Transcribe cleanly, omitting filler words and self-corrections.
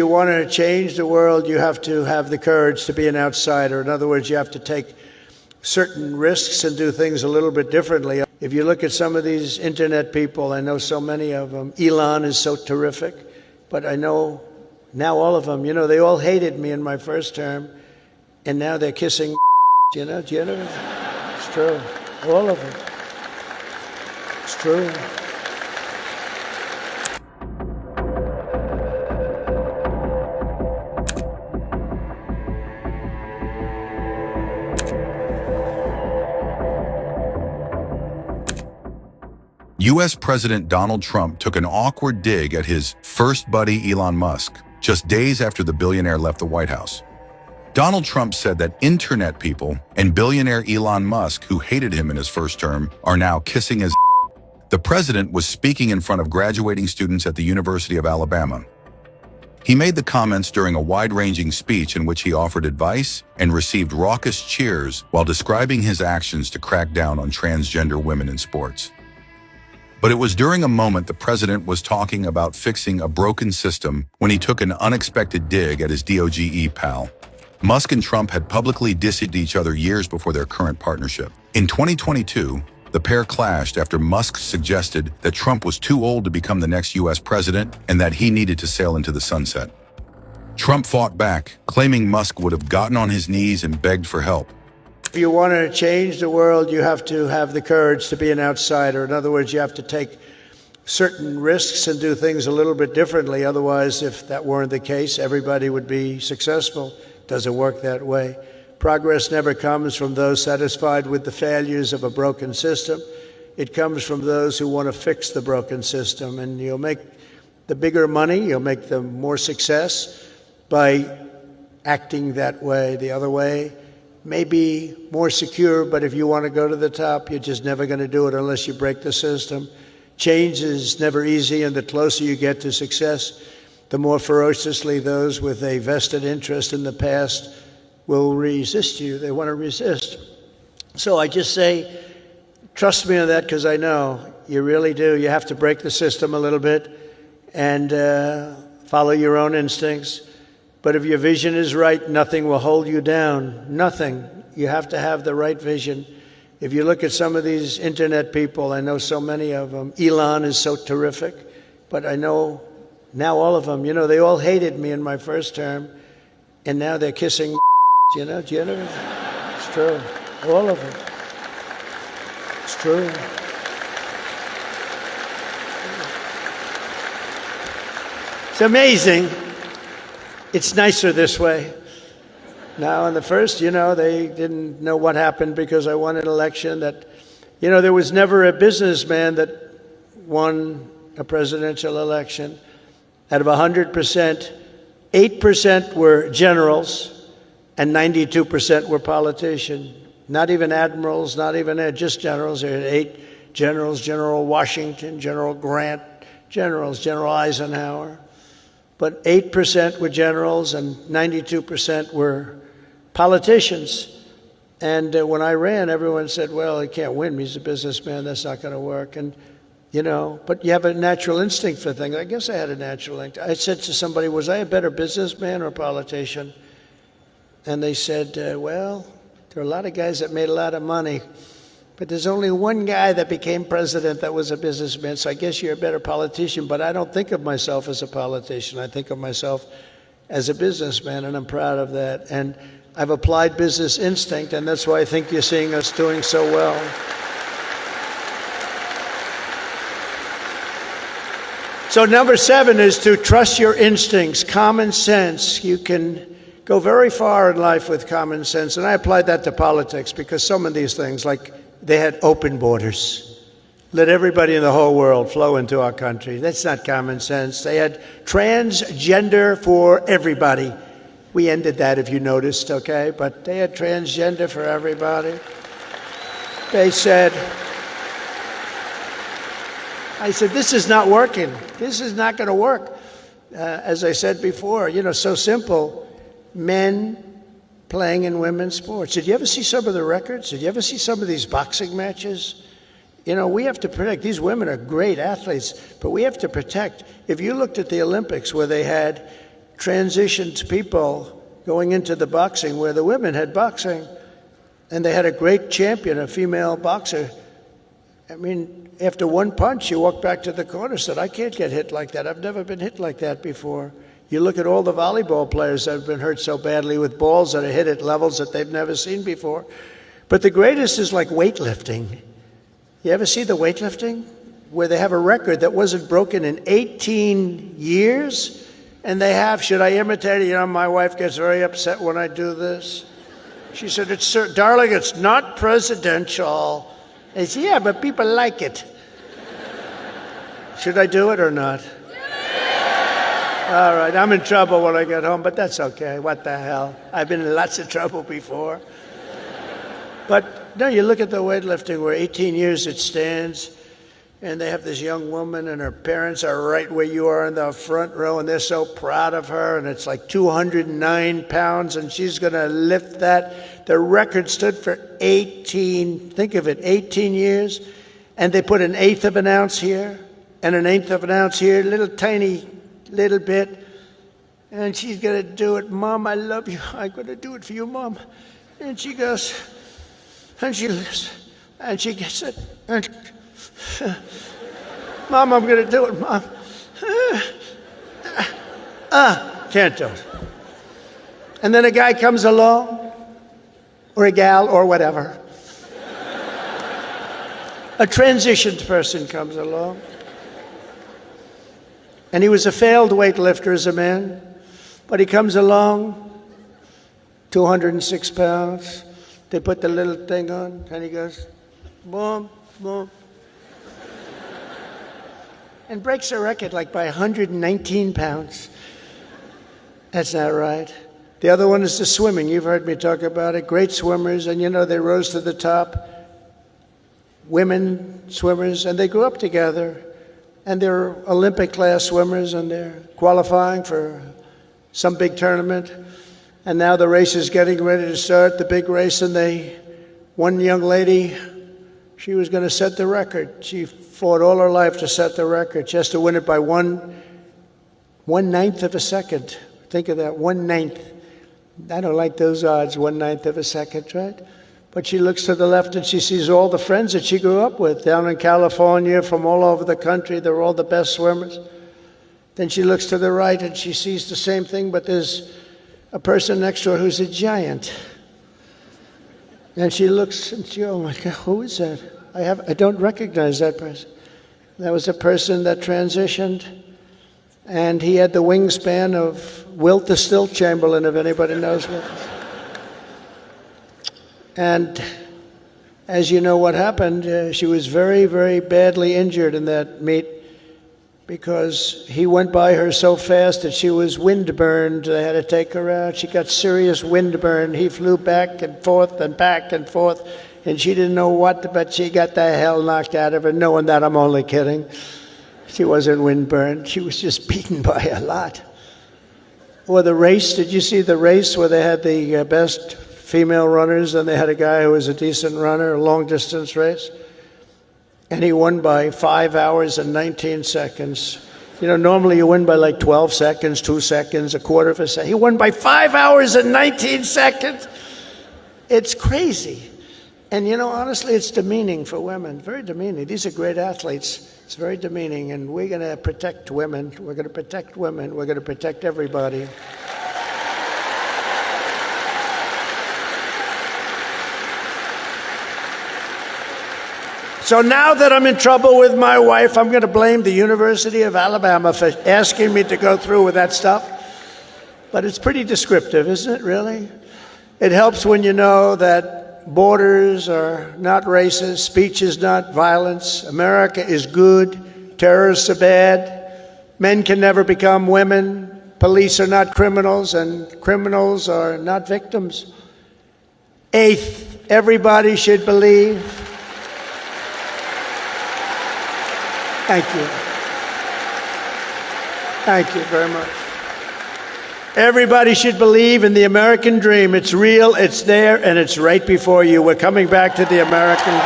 you want to change the world, you have to have the courage to be an outsider. In other words, you have to take certain risks and do things a little bit differently. If you look at some of these internet people, I know so many of them. Elon is so terrific, but I know now all of them, they all hated me in my first term, and now they're kissing, do you know? It's true. All of them. It's true. US President Donald Trump took an awkward dig at his first buddy Elon Musk just days after the billionaire left the White House. Donald Trump said that internet people and billionaire Elon Musk, who hated him in his first term, are now kissing his. The president was speaking in front of graduating students at the University of Alabama. He made the comments during a wide-ranging speech in which he offered advice and received raucous cheers while describing his actions to crack down on transgender women in sports. But it was during a moment the president was talking about fixing a broken system when he took an unexpected dig at his DOGE pal. Musk and Trump had publicly dissed each other years before their current partnership. In 2022, the pair clashed after Musk suggested that Trump was too old to become the next US president and that he needed to sail into the sunset. Trump fought back, claiming Musk would have gotten on his knees and begged for help. If you want to change the world, you have to have the courage to be an outsider. In other words, you have to take certain risks and do things a little bit differently. Otherwise, if that weren't the case, everybody would be successful. It doesn't work that way. Progress never comes from those satisfied with the failures of a broken system. It comes from those who want to fix the broken system. And you'll make the bigger money, you'll make the more success by acting that way. The other way may be more secure, but if you want to go to the top, you're just never going to do it unless you break the system. Change is never easy, and the closer you get to success, the more ferociously those with a vested interest in the past will resist you. They want to resist. So I just say, trust me on that, because I know you really do. You have to break the system a little bit and follow your own instincts. But if your vision is right, nothing will hold you down. Nothing. You have to have the right vision. If you look at some of these internet people, I know so many of them. Elon is so terrific, but I know now all of them, they all hated me in my first term, and now they're kissing, do you know? It's true. All of them. It's true. It's amazing. It's nicer this way. Now, in the first, they didn't know what happened because I won an election that, there was never a businessman that won a presidential election. Out of 100%, 8% were generals and 92% were politicians. Not even admirals, not even just generals. There were 8 generals, General Washington, General Grant, General Eisenhower. But 8% were generals and 92% were politicians. And when I ran, everyone said, well, he can't win. He's a businessman. That's not going to work. And, but you have a natural instinct for things. I guess I had a natural instinct. I said to somebody, was I a better businessman or a politician? And they said, well, there are a lot of guys that made a lot of money, but there's only one guy that became president that was a businessman, so I guess you're a better politician. But I don't think of myself as a politician. I think of myself as a businessman, and I'm proud of that. And I've applied business instinct, and that's why I think you're seeing us doing so well. So number 7 is to trust your instincts, common sense. You can go very far in life with common sense, and I applied that to politics because some of these things, like they had open borders. Let everybody in the whole world flow into our country. That's not common sense. They had transgender for everybody. We ended that, if you noticed, okay? But they had transgender for everybody. They said, I said, this is not working. This is not going to work. As I said before, so simple. Men playing in women's sports. Did you ever see some of the records? Did you ever see some of these boxing matches? We have to protect. These women are great athletes, but we have to protect. If you looked at the Olympics where they had transitioned people going into the boxing where the women had boxing, and they had a great champion, a female boxer. I mean, after one punch, she walked back to the corner and said, I can't get hit like that. I've never been hit like that before. You look at all the volleyball players that have been hurt so badly with balls that are hit at levels that they've never seen before. But the greatest is like weightlifting. You ever see the weightlifting? Where they have a record that wasn't broken in 18 years? And they have, should I imitate it? You know, my wife gets very upset when I do this. She said, darling, it's not presidential. I said, yeah, but people like it. Should I do it or not? All right, I'm in trouble when I get home, but that's okay. What the hell? I've been in lots of trouble before. But no, you look at the weightlifting where 18 years it stands, and they have this young woman, and her parents are right where you are in the front row, and they're so proud of her, and it's like 209 pounds, and she's going to lift that. The record stood for 18, think of it, 18 years, and they put an eighth of an ounce here, and an eighth of an ounce here, little tiny little bit, and she's going to do it. Mom, I love you. I'm going to do it for you, Mom. And she goes, and she lifts, and she gets it, and Mom, I'm going to do it, Mom. Can't do it. And then a guy comes along, or a gal, or whatever. A transitioned person comes along. And he was a failed weightlifter as a man, but he comes along, 206 pounds. They put the little thing on, and he goes, boom, boom. And breaks a record like by 119 pounds. That's not right. The other one is the swimming. You've heard me talk about it. Great swimmers, and you know, they rose to the top. Women swimmers, and they grew up together. And they're Olympic class swimmers, and they're qualifying for some big tournament. And now the race is getting ready to start, the big race, and one young lady, she was going to set the record. She fought all her life to set the record. She has to win it by one ninth of a second. Think of that, 1/9. I don't like those odds, 1/9 of a second, right? But she looks to the left and she sees all the friends that she grew up with down in California, from all over the country. They're all the best swimmers. Then she looks to the right and she sees the same thing, but there's a person next to her who's a giant. And she looks and she, oh my God, who is that? I don't recognize that person. That was a person that transitioned, and he had the wingspan of Wilt the Stilt Chamberlain, if anybody knows Wilt. And as you know what happened, she was very, very badly injured in that meet because he went by her so fast that she was windburned. They had to take her out. She got serious windburn. He flew back and forth, and she didn't know what, but she got the hell knocked out of her, knowing that I'm only kidding. She wasn't windburned. She was just beaten by a lot. Or the race, did you see the race where they had the best female runners, and they had a guy who was a decent runner, a long-distance race, and he won by 5 hours and 19 seconds. You know, normally you win by like 12 seconds, 2 seconds, a quarter of a second. He won by 5 hours and 19 seconds. It's crazy. And you know, honestly, it's demeaning for women, very demeaning. These are great athletes. It's very demeaning, and we're going to protect women. We're going to protect women. We're going to protect everybody. So now that I'm in trouble with my wife, I'm going to blame the University of Alabama for asking me to go through with that stuff. But it's pretty descriptive, isn't it, really? It helps when you know that borders are not racist, speech is not violence, America is good, terrorists are bad, men can never become women, police are not criminals, and criminals are not victims. Eighth, everybody should believe. Thank you. Thank you very much. Everybody should believe in the American dream. It's real, it's there, and it's right before you. We're coming back to the American dream.